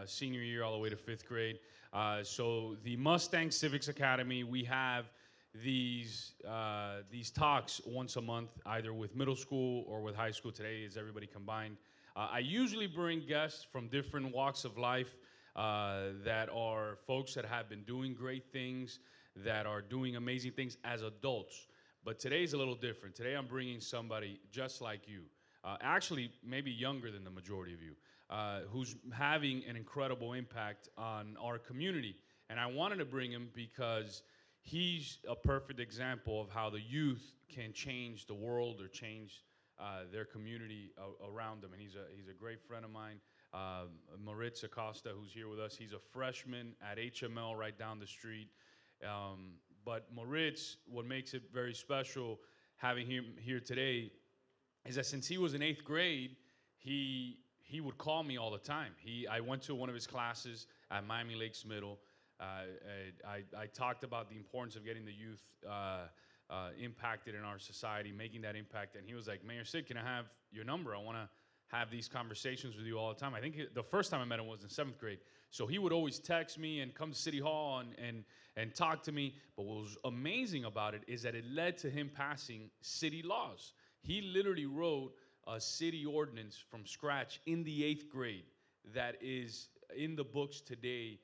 senior year all the way to fifth grade. So the Mustang Civics Academy, we have these talks once a month, either with middle school or with high school. Today is everybody combined. I usually bring guests from different walks of life that are folks that have been doing great things, that are doing amazing things as adults. But today's a little different. Today I'm bringing somebody just like you, actually maybe younger than the majority of you, who's having an incredible impact on our community. And I wanted to bring him because he's a perfect example of how the youth can change the world or change their community around them. And he's a great friend of mine, Maurits Acosta, who's here with us. He's a freshman at HML right down the street. But Maurits, what makes it very special having him here today is that since he was in 8th grade, he would call me all the time. I went to one of his classes at Miami Lakes Middle. I talked about the importance of getting the youth impacted in our society, making that impact. And he was like, Mayor Sid, can I have your number? I want to have these conversations with you all the time. I think the first time I met him was in 7th grade. So he would always text me and come to City Hall and talk to me. But what was amazing about it is that it led to him passing city laws. He literally wrote a city ordinance from scratch in the 8th grade that is in the books today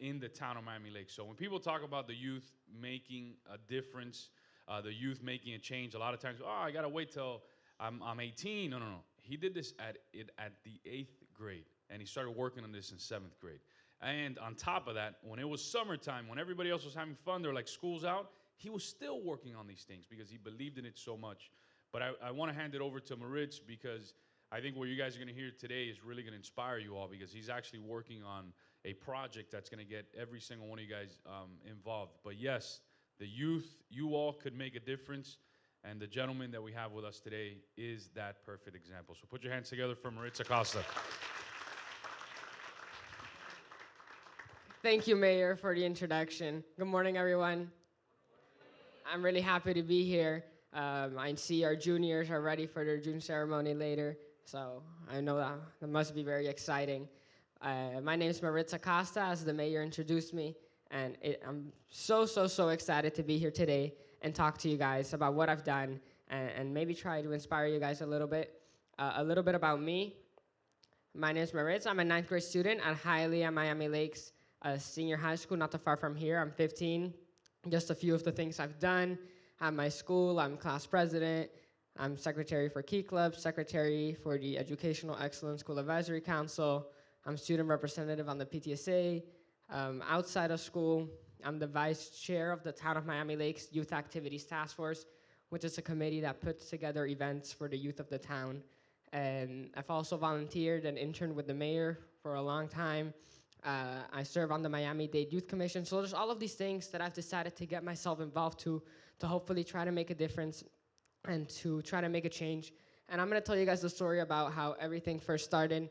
in the town of Miami Lakes. So when people talk about the youth making a difference, the youth making a change, a lot of times, oh, I got to wait till I'm 18. No. He did this at the 8th grade, and he started working on this in 7th grade. And on top of that, when it was summertime, when everybody else was having fun, they're like, school's out, he was still working on these things because he believed in it so much. But I want to hand it over to Maurits because I think what you guys are going to hear today is really going to inspire you all, because he's actually working on a project that's going to get every single one of you guys involved. But yes, the youth, you all could make a difference. And the gentleman that we have with us today is that perfect example. So put your hands together for Maurits Acosta. Thank you, Mayor, for the introduction. Good morning, everyone. I'm really happy to be here. I see our juniors are ready for their June ceremony later, so I know that must be very exciting. My name is Maurits Acosta, as the mayor introduced me, and I'm so excited to be here today and talk to you guys about what I've done and maybe try to inspire you guys a little bit. A little bit about me. My name is Maurits. I'm a 9th grade student at Hialeah Miami Lakes Senior High School, not too far from here. I'm 15. Just a few of the things I've done. At my school, I'm class president. I'm secretary for Key Club, secretary for the Educational Excellence School Advisory Council. I'm student representative on the PTSA. Outside of school, I'm the vice chair of the Town of Miami Lakes Youth Activities Task Force, which is a committee that puts together events for the youth of the town. And I've also volunteered and interned with the mayor for a long time. I serve on the Miami-Dade Youth Commission. So there's all of these things that I've decided to get myself involved to hopefully try to make a difference and to try to make a change. And I'm gonna tell you guys the story about how everything first started.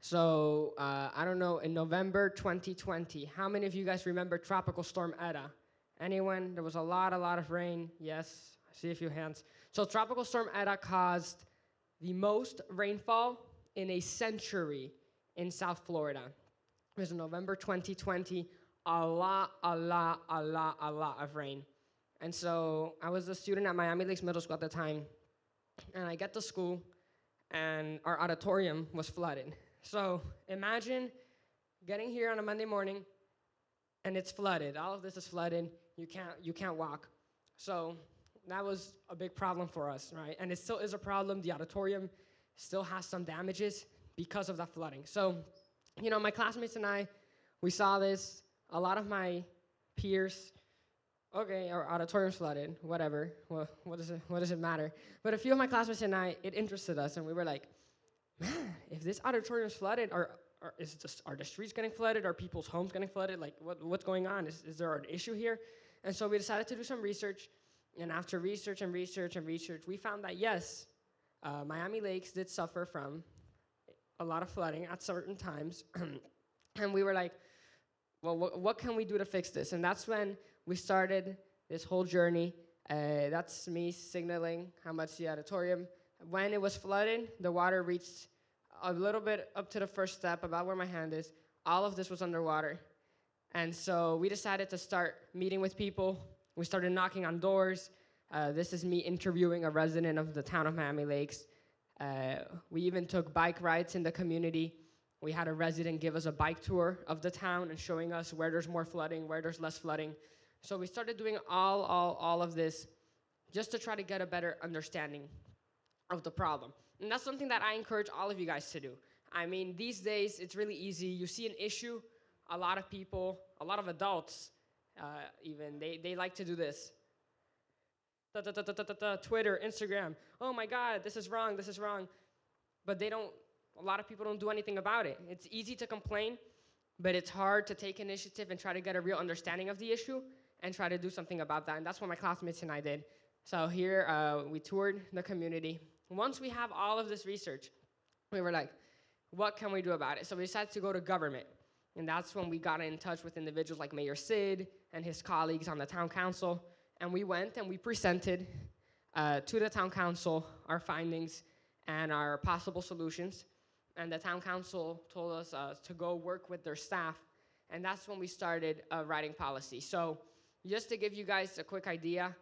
So I don't know, in November 2020, how many of you guys remember Tropical Storm Eta? Anyone? There was a lot of rain. Yes, I see a few hands. So Tropical Storm Eta caused the most rainfall in a century in South Florida. It was in November 2020, a lot of rain. And so I was a student at Miami Lakes Middle School at the time, and I get to school, and our auditorium was flooded. So imagine getting here on a Monday morning, and it's flooded. All of this is flooded. You can't walk. So that was a big problem for us, right? And it still is a problem. The auditorium still has some damages because of that flooding. So, you know, my classmates and I, we saw this. A lot of my peers, okay, our auditorium's flooded, whatever. Well, what does it matter? But a few of my classmates and I, it interested us, and we were like, man, if this auditorium's flooded, are the streets getting flooded? Are people's homes getting flooded? Like, what's going on? Is there an issue here? And so we decided to do some research, and after research, we found that yes, Miami Lakes did suffer from a lot of flooding at certain times. And we were like, well, what can we do to fix this? And that's when we started this whole journey. That's me signaling how much the auditorium. When it was flooded, the water reached a little bit up to the first step, about where my hand is, all of this was underwater. And so we decided to start meeting with people. We started knocking on doors. This is me interviewing a resident of the town of Miami Lakes. We even took bike rides in the community. We had a resident give us a bike tour of the town and showing us where there's more flooding, where there's less flooding. So we started doing all of this just to try to get a better understanding of the problem. And that's something that I encourage all of you guys to do. I mean, these days, it's really easy. You see an issue, a lot of people, a lot of adults, even, they like to do this. Twitter, Instagram, oh my God, this is wrong, this is wrong. But a lot of people don't do anything about it. It's easy to complain, but it's hard to take initiative and try to get a real understanding of the issue and try to do something about that. And that's what my classmates and I did. So here, we toured the community. Once we have all of this research, we were like, what can we do about it? So we decided to go to government. And that's when we got in touch with individuals like Mayor Sid and his colleagues on the town council. And we went and we presented to the town council our findings and our possible solutions. And the town council told us to go work with their staff. And that's when we started writing policy. So just to give you guys a quick idea,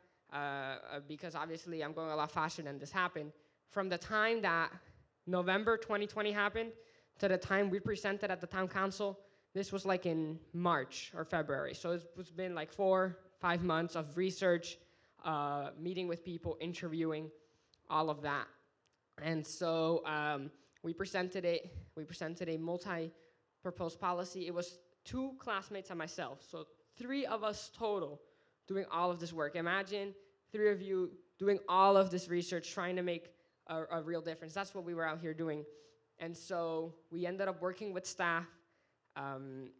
because obviously I'm going a lot faster than this happened, from the time that November 2020 happened to the time we presented at the town council, this was like in March or February. So it's been like 4-5 months of research, meeting with people, interviewing, all of that. And so we presented it. We presented a multi-proposed policy. It was 2 classmates and myself, so 3 of us total doing all of this work. Imagine 3 of you doing all of this research, trying to make a real difference. That's what we were out here doing. And so we ended up working with staff.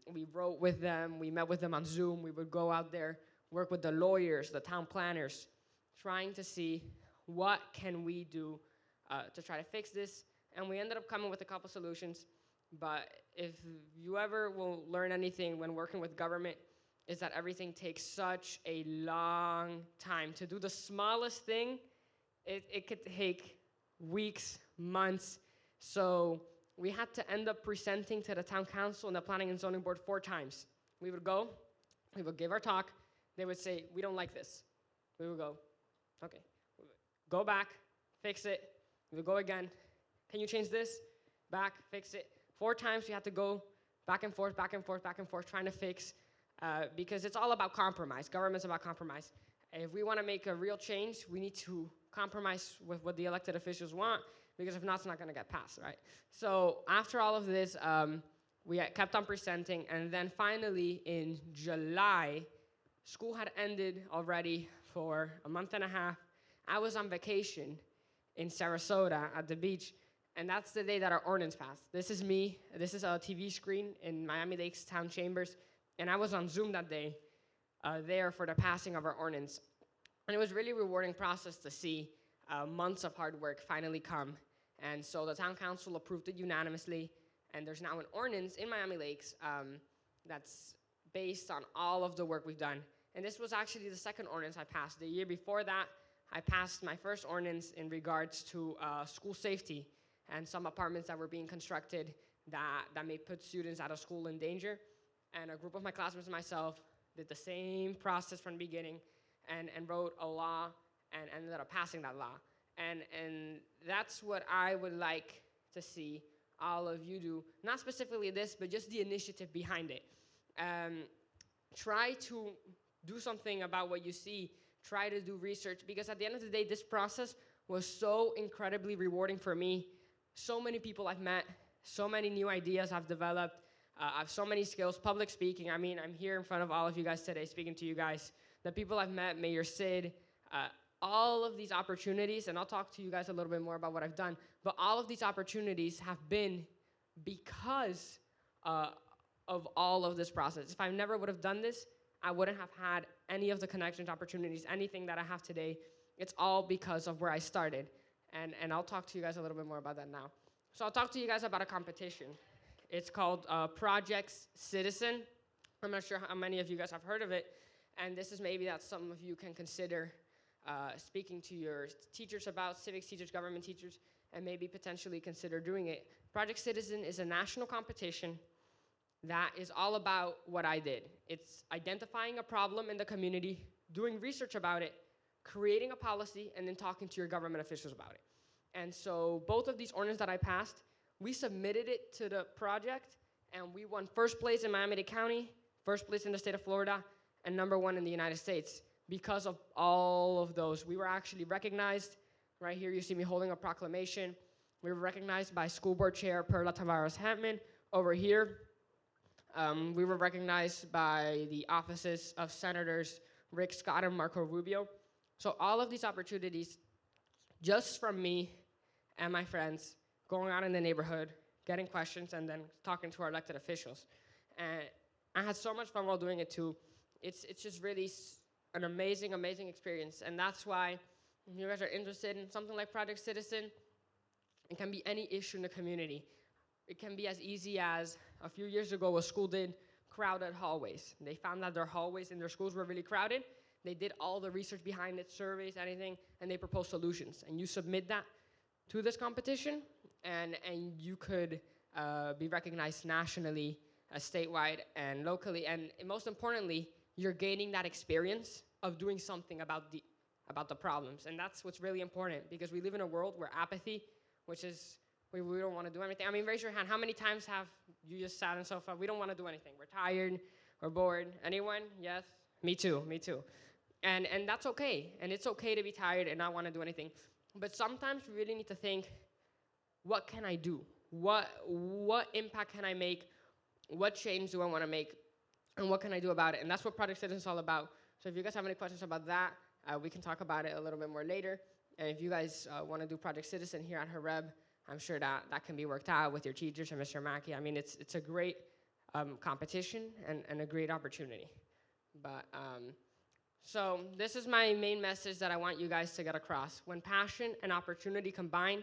We wrote with them. We met with them on Zoom. We would go out there, work with the lawyers, the town planners, trying to see what can we do to try to fix this. And we ended up coming with a couple solutions. But if you ever will learn anything when working with government, is that everything takes such a long time. To do the smallest thing, it could take weeks, months. So we had to end up presenting to the town council and the planning and zoning board 4 times. We would go, we would give our talk, they would say, we don't like this. We would go, okay. We would go back, fix it. We would go again. Can you change this? Back, fix it. 4 times we had to go back and forth, back and forth, back and forth, trying to fix, because it's all about compromise. Government's about compromise. If we want to make a real change, we need to compromise with what the elected officials want, because if not, it's not going to get passed, right? So after all of this, we kept on presenting, and then finally in July, school had ended already for a month and a half. I was on vacation in Sarasota at the beach, and that's the day that our ordinance passed. This is me. This is a TV screen in Miami-Dade's town chambers, and I was on Zoom that day there for the passing of our ordinance. And it was really rewarding process to see months of hard work finally come. And so the town council approved it unanimously, and there's now an ordinance in Miami Lakes that's based on all of the work we've done. And this was actually the second ordinance I passed. The year before that, I passed my first ordinance in regards to school safety and some apartments that were being constructed that may put students out of school in danger. And a group of my classmates and myself did the same process from the beginning and wrote a law and ended up passing that law. And that's what I would like to see all of you do. Not specifically this, but just the initiative behind it. Try to do something about what you see. Try to do research, because at the end of the day, this process was so incredibly rewarding for me. So many people I've met, so many new ideas I've developed. I have so many skills. Public speaking, I mean, I'm here in front of all of you guys today speaking to you guys. The people I've met, Mayor Sid, all of these opportunities, and I'll talk to you guys a little bit more about what I've done, but all of these opportunities have been because of all of this process. If I never would have done this, I wouldn't have had any of the connections, opportunities, anything that I have today. It's all because of where I started. And I'll talk to you guys a little bit more about that now. So I'll talk to you guys about a competition. It's called Projects Citizen. I'm not sure how many of you guys have heard of it. And this is maybe that some of you can consider speaking to your teachers about, civics teachers, government teachers, and maybe potentially consider doing it. Project Citizen is a national competition. that is all about what I did. It's identifying a problem in the community, doing research about it, creating a policy, and then talking to your government officials about it. And so both of these ordinances that I passed, we submitted it to the project, and we won first place in Miami-Dade County, first place in the state of Florida, and #1 in the United States. Because of all of those, we were actually recognized. Right here, you see me holding a proclamation. We were recognized by School Board Chair Perla Tavares-Hatman. Over here, we were recognized by the offices of Senators Rick Scott and Marco Rubio. So all of these opportunities, just from me and my friends, going out in the neighborhood, getting questions, and then talking to our elected officials. And I had so much fun while doing it too. It's just really an amazing, amazing experience. And that's why if you guys are interested in something like Project Citizen, it can be any issue in the community. It can be as easy as a few years ago a school did crowded hallways. They found that their hallways in their schools were really crowded. They did all the research behind it, surveys, anything, and they proposed solutions. And you submit that to this competition, and you could be recognized nationally, statewide, and locally. And most importantly, you're gaining that experience of doing something about the problems. And that's what's really important, because we live in a world where apathy, which is we don't want to do anything. I mean, raise your hand. How many times have you just sat on the sofa? We don't want to do anything. We're tired. We're bored. Anyone? Yes? Me too. Me too. And that's okay. And it's okay to be tired and not want to do anything. But sometimes we really need to think, what can I do? What impact can I make? What change do I want to make? And what can I do about it? And that's what Project Citizen is all about. So if you guys have any questions about that, we can talk about it a little bit more later. And if you guys want to do Project Citizen here at HREB, I'm sure that can be worked out with your teachers and Mr. Mackey. I mean, it's a great competition and a great opportunity. But so this is my main message that I want you guys to get across. When passion and opportunity combine,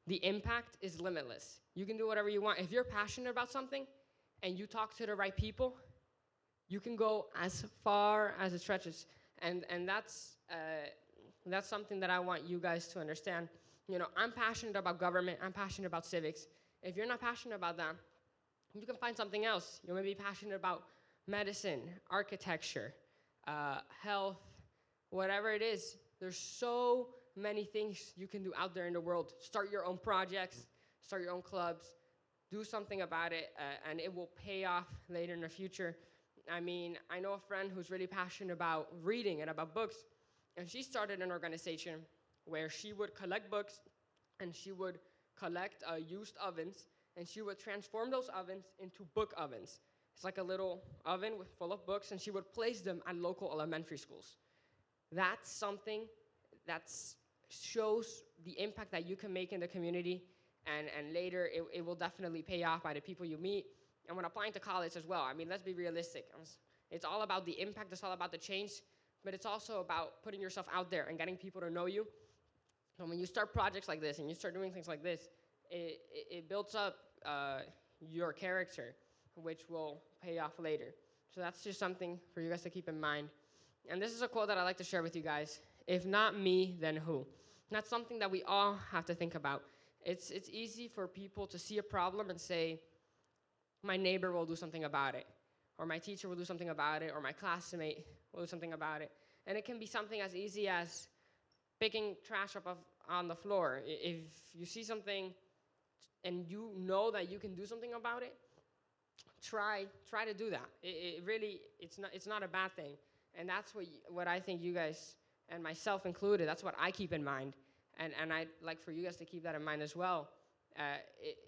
the impact is limitless. You can do whatever you want. If you're passionate about something and you talk to the right people, you can go as far as it stretches. And that's something that I want you guys to understand. You know, I'm passionate about government. I'm passionate about civics. If you're not passionate about that, you can find something else. You may be passionate about medicine, architecture, health, whatever it is. There's so many things you can do out there in the world. Start your own projects, start your own clubs, do something about it, and it will pay off later in the future. I mean, I know a friend who's really passionate about reading and about books, and she started an organization where she would collect books and she would collect used ovens, and she would transform those ovens into book ovens. It's like a little oven full of books, and she would place them at local elementary schools. That's something that shows the impact that you can make in the community, and later it will definitely pay off by the people you meet. And when applying to college as well, I mean, let's be realistic. It's all about the impact, it's all about the change, but it's also about putting yourself out there and getting people to know you. And when you start projects like this and you start doing things like this, it builds up your character, which will pay off later. So that's just something for you guys to keep in mind. And this is a quote that I like to share with you guys. If not me, then who? And that's something that we all have to think about. It's easy for people to see a problem and say, my neighbor will do something about it, or my teacher will do something about it, or my classmate will do something about it. And it can be something as easy as picking trash up on the floor. If you see something and you know that you can do something about it, try to do that. It really, it's not a bad thing. And that's what I think you guys, and myself included, that's what I keep in mind. And I'd like for you guys to keep that in mind as well.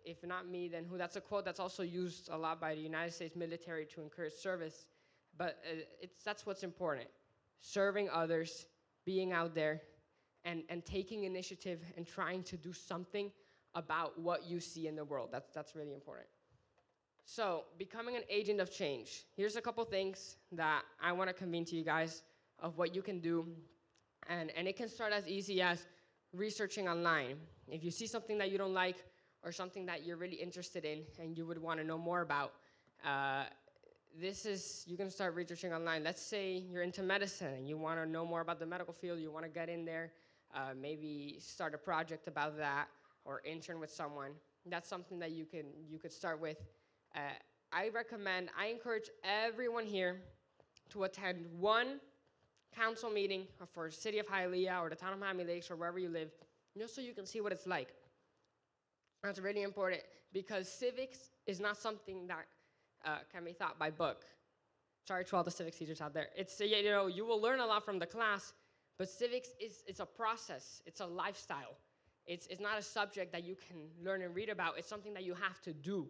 If not me, then who? That's a quote that's also used a lot by the United States military to encourage service. But that's what's important. Serving others, being out there, and taking initiative and trying to do something about what you see in the world. That's really important. So, becoming an agent of change. Here's a couple things that I want to convene to you guys of what you can do. And it can start as easy as researching online. If you see something that you don't like or something that you're really interested in and you would want to know more about, you can start researching online. Let's say you're into medicine and you want to know more about the medical field, you want to get in there, maybe start a project about that or intern with someone. That's something that you could start with. I encourage everyone here to attend one council meeting for the city of Hialeah or the town of Miami-Dade or wherever you live, just so you can see what it's like. That's really important because civics is not something that can be taught by book. Sorry to all the civics teachers out there. It's, you will learn a lot from the class, but civics it's a process. It's a lifestyle. It's not a subject that you can learn and read about. It's something that you have to do.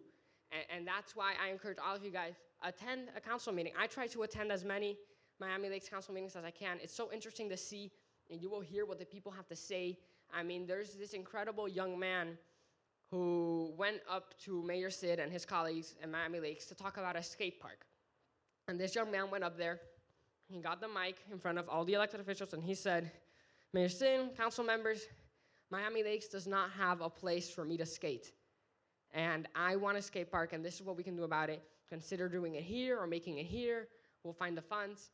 And that's why I encourage all of you guys, attend a council meeting. I try to attend as many Miami-Dade council meetings as I can. It's so interesting to see, and you will hear what the people have to say. I mean, there's this incredible young man who went up to Mayor Sid and his colleagues in Miami-Dade to talk about a skate park. And this young man went up there, he got the mic in front of all the elected officials, and he said, Mayor Sid, council members, Miami-Dade does not have a place for me to skate. And I want a skate park, and this is what we can do about it. Consider doing it here or making it here. We'll find the funds.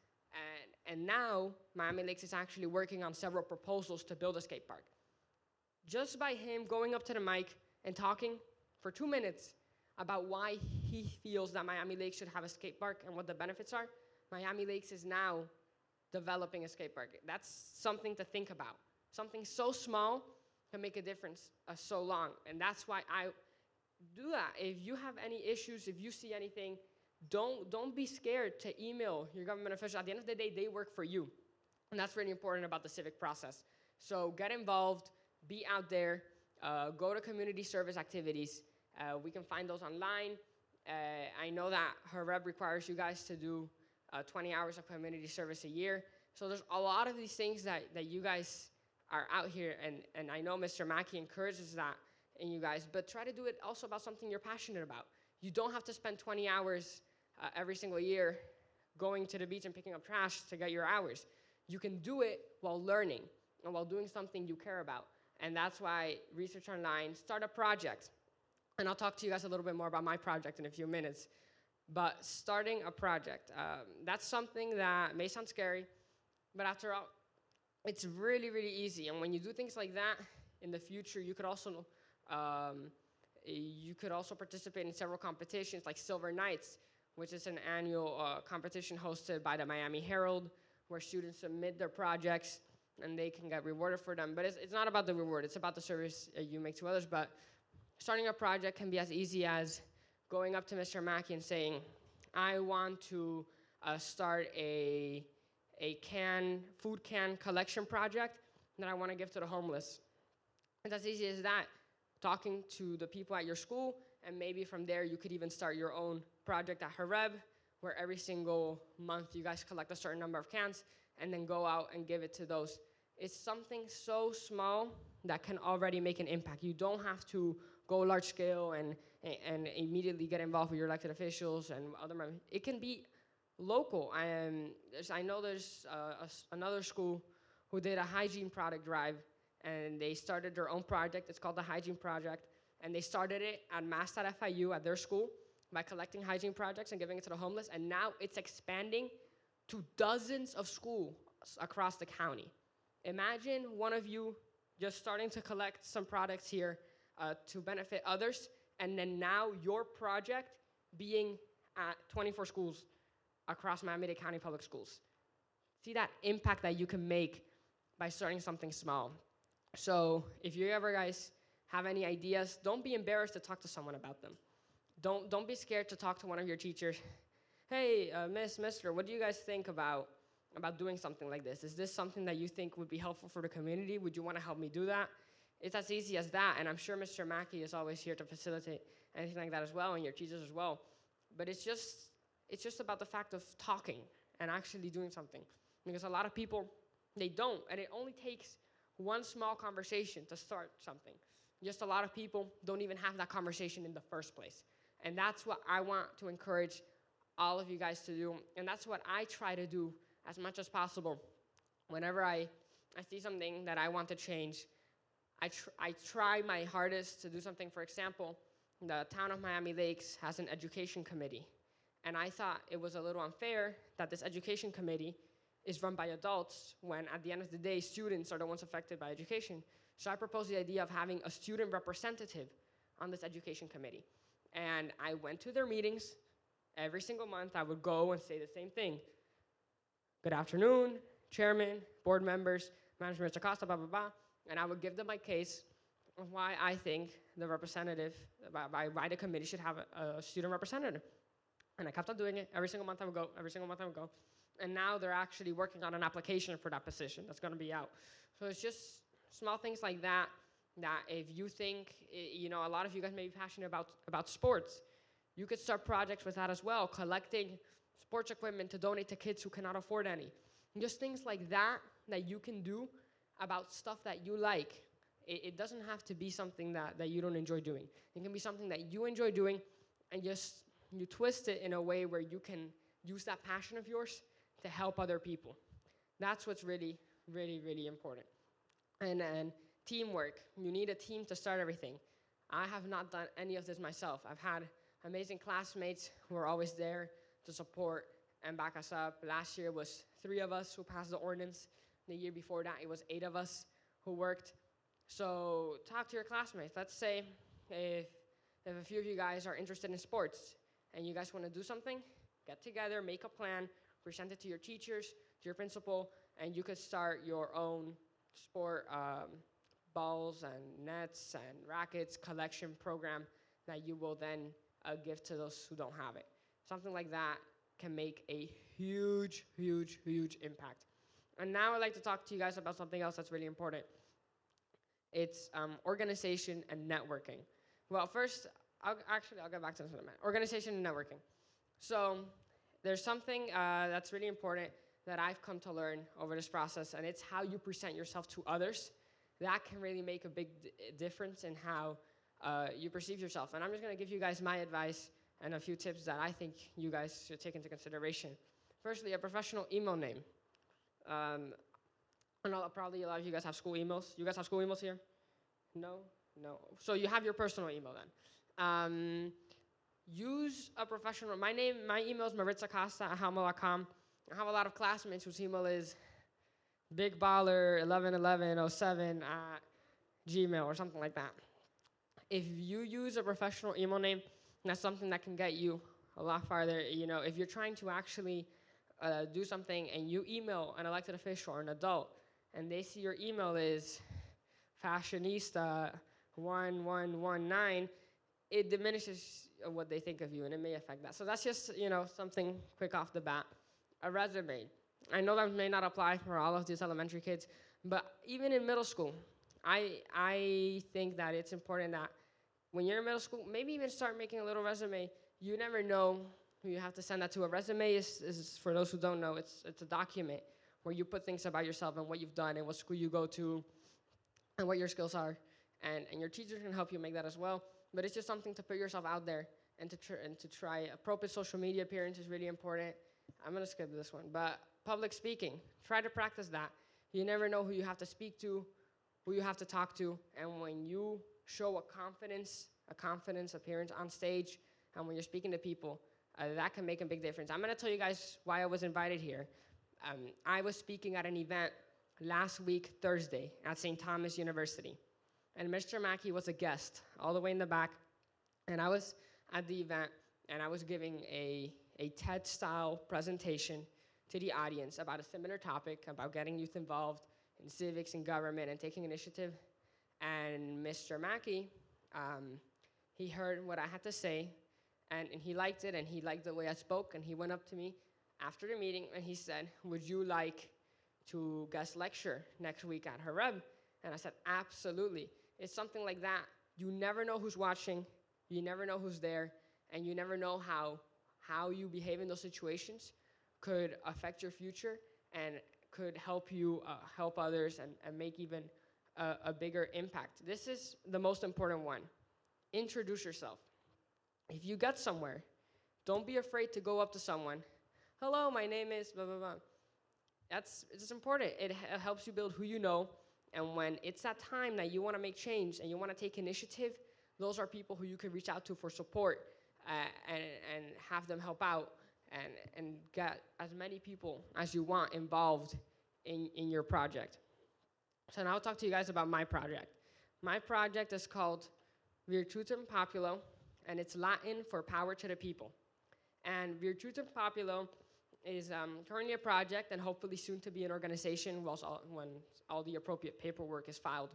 And now, Miami-Dade is actually working on several proposals to build a skate park. Just by him going up to the mic and talking for 2 minutes about why he feels that Miami-Dade should have a skate park and what the benefits are, Miami-Dade is now developing a skate park. That's something to think about. Something so small can make a difference so long. And that's why I do that. If you have any issues, if you see anything, don't be scared to email your government official. At the end of the day, they work for you. And that's really important about the civic process. So get involved, be out there, go to community service activities. We can find those online. I know that her rep requires you guys to do 20 hours of community service a year. So there's a lot of these things that you guys are out here, and I know Mr. Mackey encourages that in you guys, but try to do it also about something you're passionate about. You don't have to spend 20 hours every single year going to the beach and picking up trash to get your hours. You can do it while learning and while doing something you care about. And that's why Research Online, start a project. And I'll talk to you guys a little bit more about my project in a few minutes. But starting a project, that's something that may sound scary, but after all, it's really, really easy. And when you do things like that, in the future, you could also participate in several competitions like Silver Nights, which is an annual competition hosted by the Miami Herald, where students submit their projects and they can get rewarded for them. But it's not about the reward, it's about the service you make to others. But starting a project can be as easy as going up to Mr. Mackey and saying, I want to start a food can collection project that I want to give to the homeless. It's as easy as that, talking to the people at your school, and maybe from there you could even start your own project at Hareb, where every single month you guys collect a certain number of cans and then go out and give it to those. It's something so small that can already make an impact. You don't have to go large scale and immediately get involved with your elected officials and other members. It can be local. I know there's another school who did a hygiene product drive, and they started their own project. It's called the Hygiene Project, and they started it at Mass at FIU at their school by collecting hygiene projects and giving it to the homeless, and now it's expanding to dozens of schools across the county. Imagine one of you just starting to collect some products here to benefit others, and then now your project being at 24 schools across Miami-Dade County Public Schools. See that impact that you can make by starting something small. So if you ever guys have any ideas, don't be embarrassed to talk to someone about them. Don't be scared to talk to one of your teachers. Hey, mister, what do you guys think about doing something like this? Is this something that you think would be helpful for the community? Would you want to help me do that? It's as easy as that, and I'm sure Mr. Mackey is always here to facilitate anything like that as well, and your teachers as well. But it's just about the fact of talking and actually doing something. Because a lot of people, they don't, and it only takes one small conversation to start something. Just a lot of people don't even have that conversation in the first place. And that's what I want to encourage all of you guys to do, and that's what I try to do as much as possible. Whenever I see something that I want to change, I try my hardest to do something. For example, the town of Miami-Dade has an education committee, and I thought it was a little unfair that this education committee is run by adults when at the end of the day, students are the ones affected by education. So I proposed the idea of having a student representative on this education committee. And I went to their meetings, every single month I would go and say the same thing. Good afternoon, chairman, board members, management, Acosta, blah, blah, blah. And I would give them my case of why I think the representative, why the committee should have a student representative. And I kept on doing it. Every single month I would go, every single month I would go. And now they're actually working on an application for that position that's gonna be out. So it's just small things like that, that if you think, a lot of you guys may be passionate about sports, you could start projects with that as well, collecting sports equipment to donate to kids who cannot afford any. And just things like that you can do about stuff that you like. It doesn't have to be something that you don't enjoy doing. It can be something that you enjoy doing, and just you twist it in a way where you can use that passion of yours to help other people. That's what's really, really, really important. And teamwork. You need a team to start everything. I have not done any of this myself. I've had amazing classmates who are always there to support and back us up. Last year was 3 of us who passed the ordinance. The year before that, it was 8 of us who worked. So talk to your classmates. Let's say if a few of you guys are interested in sports and you guys want to do something, get together, make a plan, present it to your teachers, to your principal, and you could start your own sport balls and nets and rackets collection program that you will then give to those who don't have it. Something like that can make a huge, huge, huge impact. And now I'd like to talk to you guys about something else that's really important. It's organization and networking. Well, first, I'll get back to this in a minute. Organization and networking. So there's something that's really important that I've come to learn over this process, and it's how you present yourself to others. That can really make a big difference in how you perceive yourself. And I'm just going to give you guys my advice and a few tips that I think you guys should take into consideration. Firstly, a professional email name. I know probably a lot of you guys have school emails. You guys have school emails here? No? No. So you have your personal email then. Use a professional. My email is Maurits Acosta@hotmail.com. I have a lot of classmates whose email is bigballer111107@gmail or something like that. If you use a professional email name, that's something that can get you a lot farther. If you're trying to actually do something and you email an elected official or an adult, and they see your email is fashionista1119, it diminishes what they think of you, and it may affect that. So that's just, something quick off the bat. A resume. I know that may not apply for all of these elementary kids, but even in middle school, I think that it's important that when you're in middle school, maybe even start making a little resume. You never know who you have to send that to. A resume is for those who don't know, it's a document where you put things about yourself and what you've done and what school you go to and what your skills are. And your teachers can help you make that as well. But it's just something to put yourself out there and to try. Appropriate social media appearance is really important. I'm going to skip this one. But public speaking, try to practice that. You never know who you have to speak to, who you have to talk to. And when you show a confidence appearance on stage, and when you're speaking to people, that can make a big difference. I'm going to tell you guys why I was invited here. I was speaking at an event last week, Thursday, at St. Thomas University. And Mr. Mackey was a guest all the way in the back. And I was at the event, and I was giving a TED-style presentation to the audience about a similar topic, about getting youth involved in civics and government and taking initiative. And Mr. Mackey, he heard what I had to say, and he liked it, and he liked the way I spoke, and he went up to me after the meeting, and he said, would you like to guest lecture next week at Hareb? And I said, absolutely. It's something like that. You never know who's watching, you never know who's there, and you never know how you behave in those situations could affect your future and could help you help others and make even a bigger impact. This is the most important one. Introduce yourself. If you get somewhere, don't be afraid to go up to someone. Hello, my name is blah, blah, blah. It's important. It helps you build who you know. And when it's that time that you want to make change and you want to take initiative, those are people who you can reach out to for support and have them help out and get as many people as you want involved in your project. So now I'll talk to you guys about my project. My project is called Virtutem Populo, and it's Latin for power to the people. And Virtutum Populo is currently a project and hopefully soon to be an organization when all the appropriate paperwork is filed.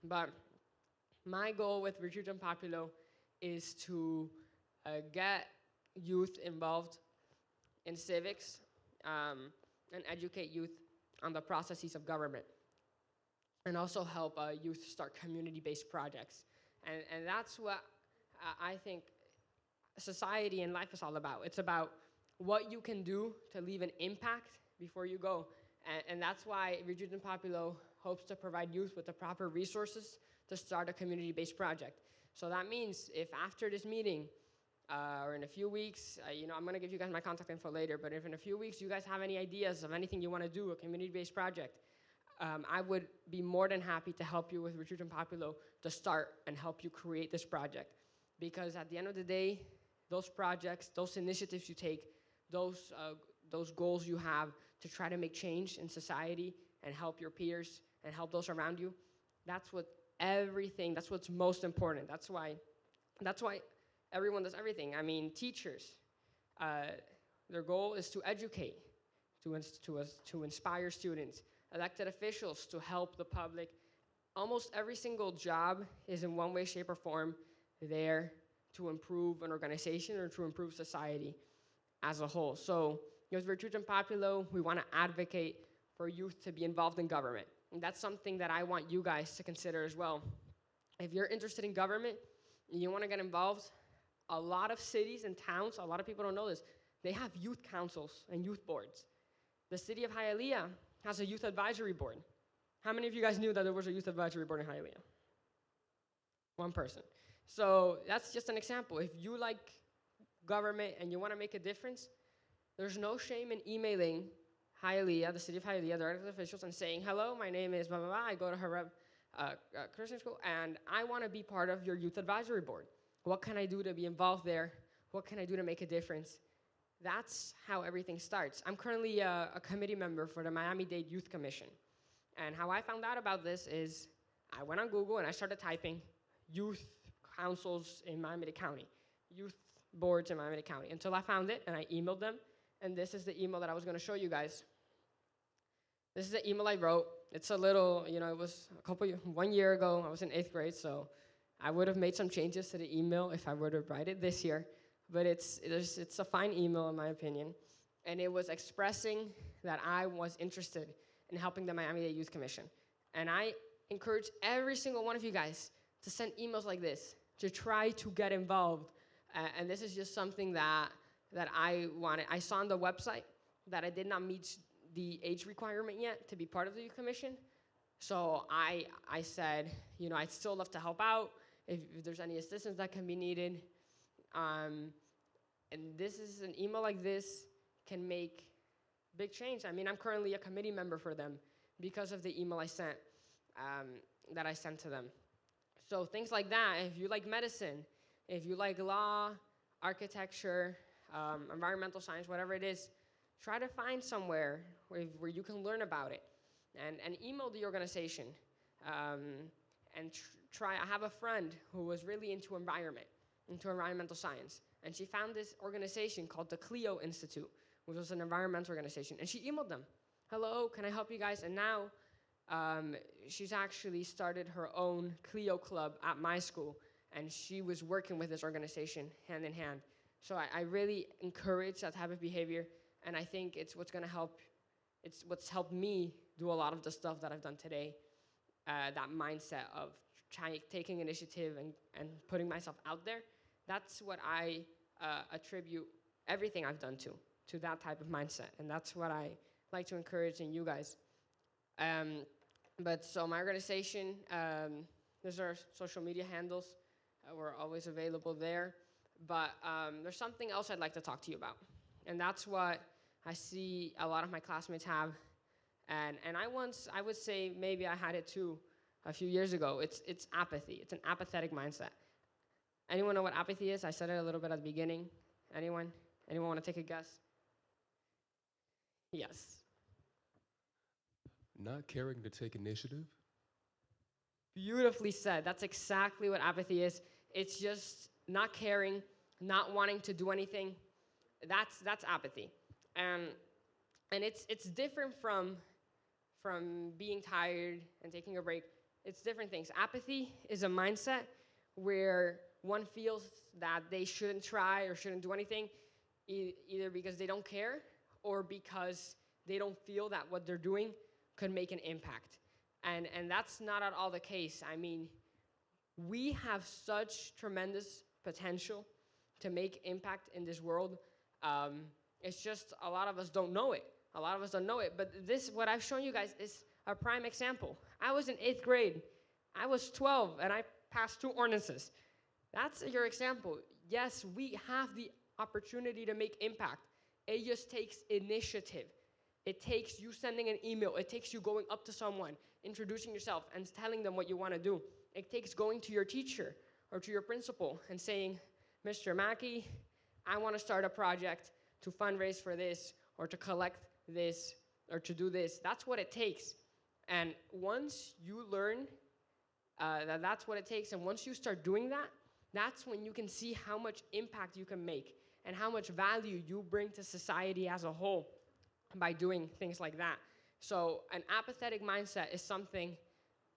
But my goal with Virtutum Populo is to get youth involved in civics and educate youth on the processes of government, and also help youth start community-based projects. And that's what I think society and life is all about. It's about what you can do to leave an impact before you go. And that's why Virtutum Populo hopes to provide youth with the proper resources to start a community-based project. So that means if after this meeting, or in a few weeks, I'm gonna give you guys my contact info later, but if in a few weeks you guys have any ideas of anything you wanna do, a community-based project, I would be more than happy to help you with Virtutum Populo to start and help you create this project. Because at the end of the day, those projects, those initiatives you take, those goals you have to try to make change in society and help your peers and help those around you, that's what's most important. That's why everyone does everything. I mean, teachers, their goal is to educate, to inspire students. Elected officials, to help the public. Almost every single job is in one way, shape, or form there to improve an organization or to improve society as a whole. So with Virtutum Populo, we want to advocate for youth to be involved in government. And that's something that I want you guys to consider as well. If you're interested in government and you want to get involved, a lot of cities and towns, a lot of people don't know this, they have youth councils and youth boards. The city of Hialeah has a youth advisory board. How many of you guys knew that there was a youth advisory board in Hialeah? One person. So that's just an example. If you like government and you want to make a difference, there's no shame in emailing Hialeah, the city of Hialeah, the elected officials, and saying, hello, my name is blah, blah, blah. I go to Hareb Christian School, and I want to be part of your youth advisory board. What can I do to be involved there? What can I do to make a difference? That's how everything starts. I'm currently a committee member for the Miami-Dade Youth Commission. And how I found out about this is I went on Google and I started typing youth councils in Miami-Dade County, youth boards in Miami-Dade County, until I found it and I emailed them. And this is the email that I was going to show you guys. This is the email I wrote. It's a little, it was 1 year ago. I was in 8th grade, so I would have made some changes to the email if I were to write it this year. But it's a fine email in my opinion. And it was expressing that I was interested in helping the Miami-Dade Youth Commission. And I encourage every single one of you guys to send emails like this, to try to get involved. And this is just something that I wanted. I saw on the website that I did not meet the age requirement yet to be part of the Youth Commission. So I said, I'd still love to help out if there's any assistance that can be needed. And this is an email like this can make big change. I mean, I'm currently a committee member for them because of the email I sent, that I sent to them. So things like that, if you like medicine, if you like law, architecture, environmental science, whatever it is, try to find somewhere where you can learn about it and email the organization. And try, I have a friend who was really into environmental science. And she found this organization called the Clio Institute, which was an environmental organization. And she emailed them, hello, can I help you guys? And now she's actually started her own Clio club at my school. And she was working with this organization hand in hand. So I really encourage that type of behavior. And I think it's what's going to help. It's what's helped me do a lot of the stuff that I've done today. That mindset of taking initiative and putting myself out there. That's what I attribute everything I've done to that type of mindset. And that's what I like to encourage in you guys. But so my organization, there's our social media handles. We're always available there. But there's something else I'd like to talk to you about. And that's what I see a lot of my classmates have. And I would say maybe I had it too a few years ago. It's apathy. It's an apathetic mindset. Anyone know what apathy is? I said it a little bit at the beginning. Anyone? Anyone want to take a guess? Yes. Not caring to take initiative? Beautifully said. That's exactly what apathy is. It's just not caring, not wanting to do anything. That's apathy, and it's different from being tired and taking a break. It's different things. Apathy is a mindset where one feels that they shouldn't try or shouldn't do anything, either because they don't care or because they don't feel that what they're doing could make an impact. And that's not at all the case. I mean, we have such tremendous potential to make impact in this world. Um, it's just a lot of us don't know it. A lot of us don't know it. But this, what I've shown you guys, is a prime example. I was in 8th grade. I was 12, and I passed 2 ordinances. That's your example. Yes, we have the opportunity to make impact. It just takes initiative. It takes you sending an email. It takes you going up to someone, introducing yourself, and telling them what you want to do. It takes going to your teacher or to your principal and saying, Mr. Mackey, I want to start a project to fundraise for this or to collect this or to do this. That's what it takes. And once you learn that that's what it takes, and once you start doing that, that's when you can see how much impact you can make and how much value you bring to society as a whole by doing things like that. So an apathetic mindset is something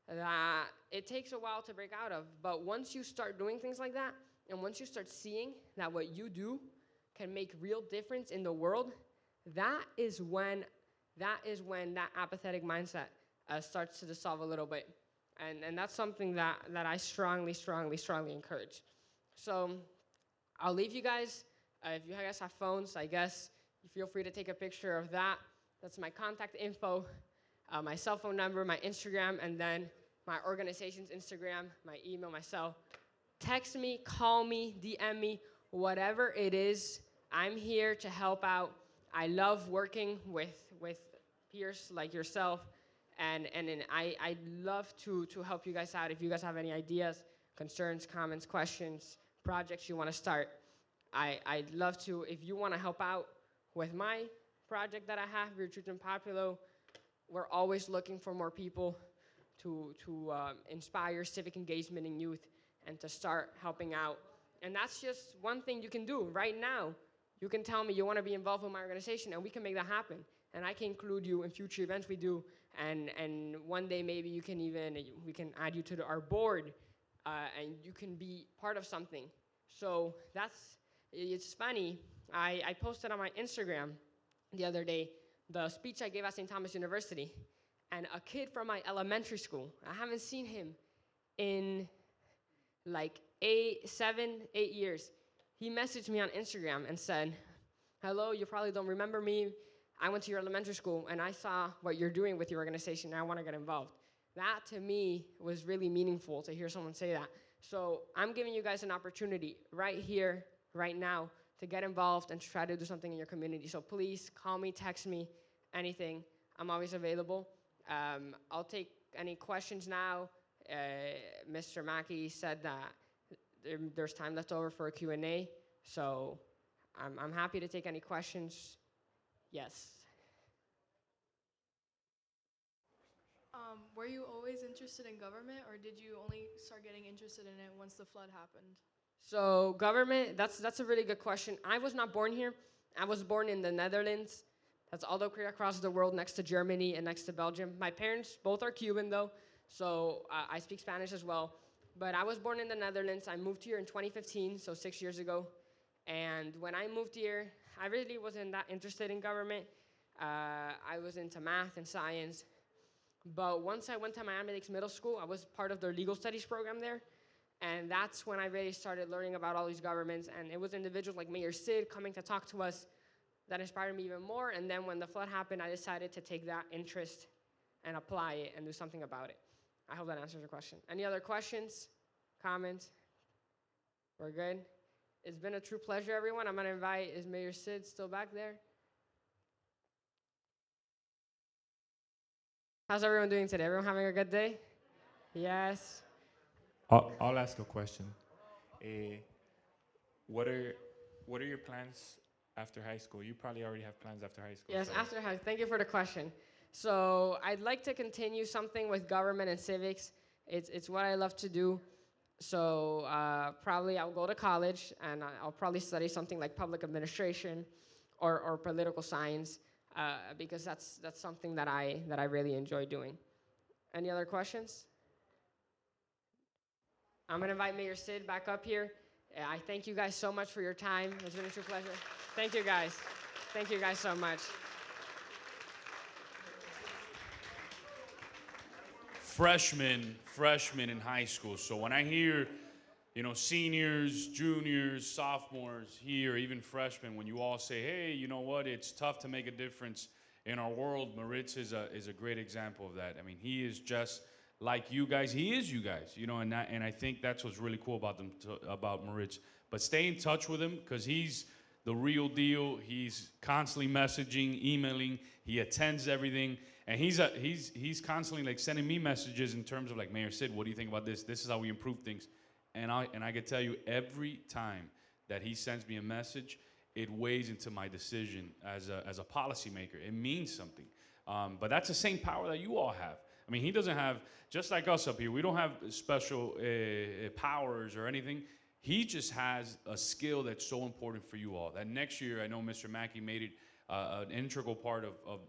that it takes a while to break out of, but once you start doing things like that, and once you start seeing that what you do can make real difference in the world, that is when that apathetic mindset starts to dissolve a little bit. And that's something that I strongly encourage. So I'll leave you guys. If you guys have phones, I guess, feel free to take a picture of that. That's my contact info, my cell phone number, my Instagram, and then my organization's Instagram, my email, my cell. Text me, call me, DM me, whatever it is. I'm here to help out. I love working with peers like yourself, and I'd love to help you guys out. If you guys have any ideas, concerns, comments, questions, projects you want to start, I'd love to. If you want to help out with my project that I have, Your Truth and Populo, we're always looking for more people to inspire civic engagement in youth and to start helping out. And that's just one thing you can do right now. You can tell me you want to be involved with my organization, and we can make that happen. And I can include you in future events we do. And one day maybe we can add you to our board, and you can be part of something. So it's funny. I posted on my Instagram the other day the speech I gave at St. Thomas University, and a kid from my elementary school, I haven't seen him in like 7, 8 years. He messaged me on Instagram and said, hello, you probably don't remember me. I went to your elementary school, and I saw what you're doing with your organization, and I want to get involved. That, to me, was really meaningful to hear someone say that. So I'm giving you guys an opportunity right here, right now, to get involved and try to do something in your community. So please call me, text me, anything. I'm always available. I'll take any questions now. Mr. Mackey said that there's time left over for a Q&A, so I'm happy to take any questions. Yes. Were you always interested in government, or did you only start getting interested in it once the flood happened? So government, that's a really good question. I was not born here. I was born in the Netherlands. That's all the way across the world, next to Germany and next to Belgium. My parents both are Cuban, though, so I speak Spanish as well. But I was born in the Netherlands. I moved here in 2015, so 6 years ago. And when I moved here, I really wasn't that interested in government. I was into math and science. But once I went to Miami-Dade Middle School, I was part of their legal studies program there. And that's when I really started learning about all these governments. And it was individuals like Mayor Sid coming to talk to us that inspired me even more. And then when the flood happened, I decided to take that interest and apply it and do something about it. I hope that answers your question. Any other questions, comments? We're good? It's been a true pleasure, everyone. I'm going to invite, is Mayor Sid still back there? How's everyone doing today? Everyone having a good day? Yes. I'll ask a question. What are your plans after high school? You probably already have plans after high school. Yes, so. after high. Thank you for the question. So I'd like to continue something with government and civics. It's what I love to do. So probably I'll go to college and I'll probably study something like public administration or political science because that's something that I really enjoy doing. Any other questions? I'm gonna invite Mayor Sid back up here. I thank you guys so much for your time. It's been a true pleasure. Thank you guys. Thank you guys so much. Freshman in high school. So when I hear, seniors, juniors, sophomores here, even freshmen, when you all say, hey, you know what, it's tough to make a difference in our world, Maurits is a great example of that. I mean, he is just like you guys. He is you guys, and I think that's what's really cool about Maurits. But stay in touch with him because he's the real deal. He's constantly messaging, emailing. He attends everything. And he's constantly like sending me messages in terms of like, Mayor Sid, what do you think about this? This is how we improve things. And I can tell you every time that he sends me a message, it weighs into my decision as a policymaker. It means something. But that's the same power that you all have. I mean, he doesn't have, just like us up here, we don't have special powers or anything. He just has a skill that's so important for you all. That next year, I know Mr. Mackey made it an integral part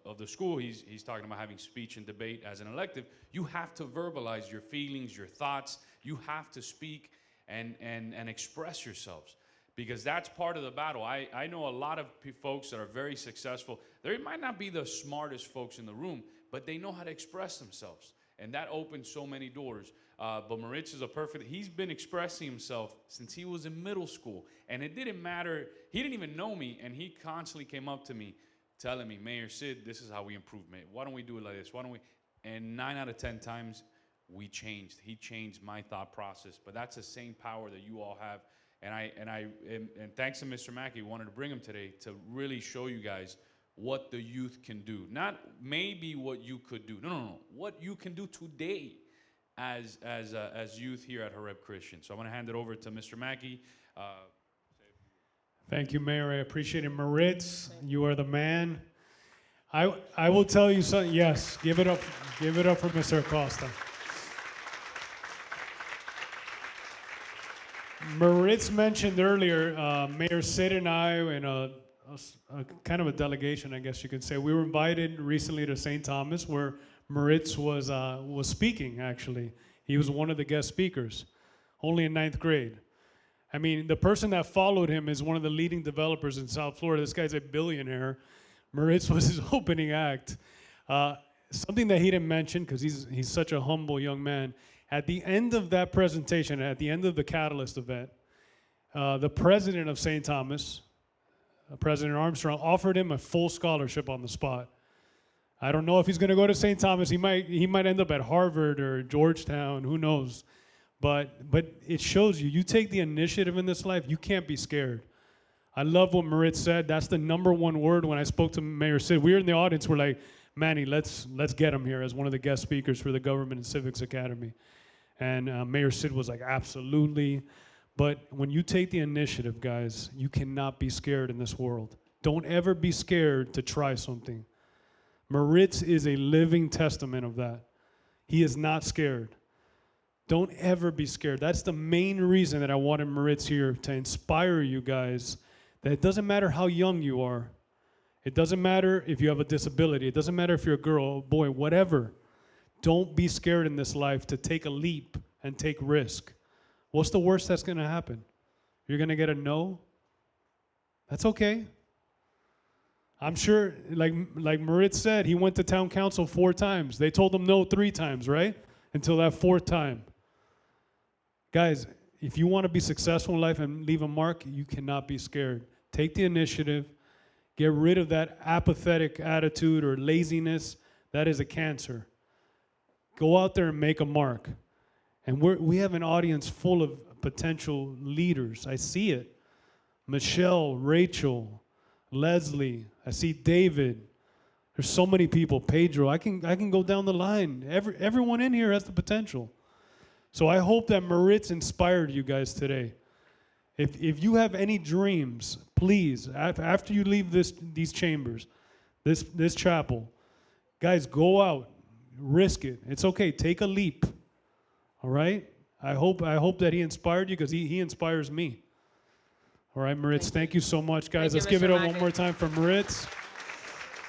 of the school. He's talking about having speech and debate as an elective. You have to verbalize your feelings, your thoughts. You have to speak and express yourselves because that's part of the battle. I know a lot of folks that are very successful. They might not be the smartest folks in the room, but they know how to express themselves. And that opens so many doors. But Maurits is he's been expressing himself since he was in middle school. And it didn't matter, he didn't even know me, and he constantly came up to me telling me, Mayor Sid, this is how we improve, man. Why don't we do it like this? Why don't we? And 9 out of 10 times, we changed. He changed my thought process. But that's the same power that you all have. And thanks to Mr. Mackey, we wanted to bring him today to really show you guys what the youth can do. Not maybe what you could do. No. What you can do today as youth here at Horeb Christian. So I'm going to hand it over to Mr. Mackey. Thank you, Mayor. I appreciate it. Maurits, you are the man. I will tell you something. Yes, give it up for Mr. Acosta. Maurits mentioned earlier, Mayor Sid and I, and a kind of a delegation, I guess you could say, we were invited recently to St. Thomas, where Maurits was speaking. Actually, he was one of the guest speakers, only in 9th grade. I mean, the person that followed him is one of the leading developers in South Florida. This guy's a billionaire. Maurits was his opening act. Something that he didn't mention, because he's such a humble young man. At the end of that presentation, at the end of the Catalyst event, the president of St. Thomas, President Armstrong, offered him a full scholarship on the spot. I don't know if he's going to go to St. Thomas. He might end up at Harvard or Georgetown. Who knows? But it shows you take the initiative in this life, you can't be scared. I love what Maurits said. That's the #1 word when I spoke to Mayor Sid. We were in the audience. We're like, Manny, let's get him here as one of the guest speakers for the Government and Civics Academy. And Mayor Sid was like, absolutely. But when you take the initiative, guys, you cannot be scared in this world. Don't ever be scared to try something. Maurits is a living testament of that. He is not scared. Don't ever be scared. That's the main reason that I wanted Maurits here, to inspire you guys that it doesn't matter how young you are. It doesn't matter if you have a disability. It doesn't matter if you're a girl, a boy, whatever. Don't be scared in this life to take a leap and take risk. What's the worst that's going to happen? You're going to get a no? That's okay. I'm sure, like Maurits said, he went to town council 4 times. They told him no 3 times, right? Until that 4th time. Guys, if you want to be successful in life and leave a mark, you cannot be scared. Take the initiative. Get rid of that apathetic attitude or laziness. That is a cancer. Go out there and make a mark. And we have an audience full of potential leaders. I see it. Michelle, Rachel, Leslie. I see David. There's so many people. Pedro. I can go down the line. Everyone in here has the potential. So I hope that Maurits inspired you guys today. If you have any dreams, please, after you leave these chambers, this chapel, guys, go out, risk it. It's okay. Take a leap. All right? I hope that he inspired you because he inspires me. All right, Maurits, thank you so much, guys. Thank you, Let's give Mr. it up one Mackey. more time for Maurits.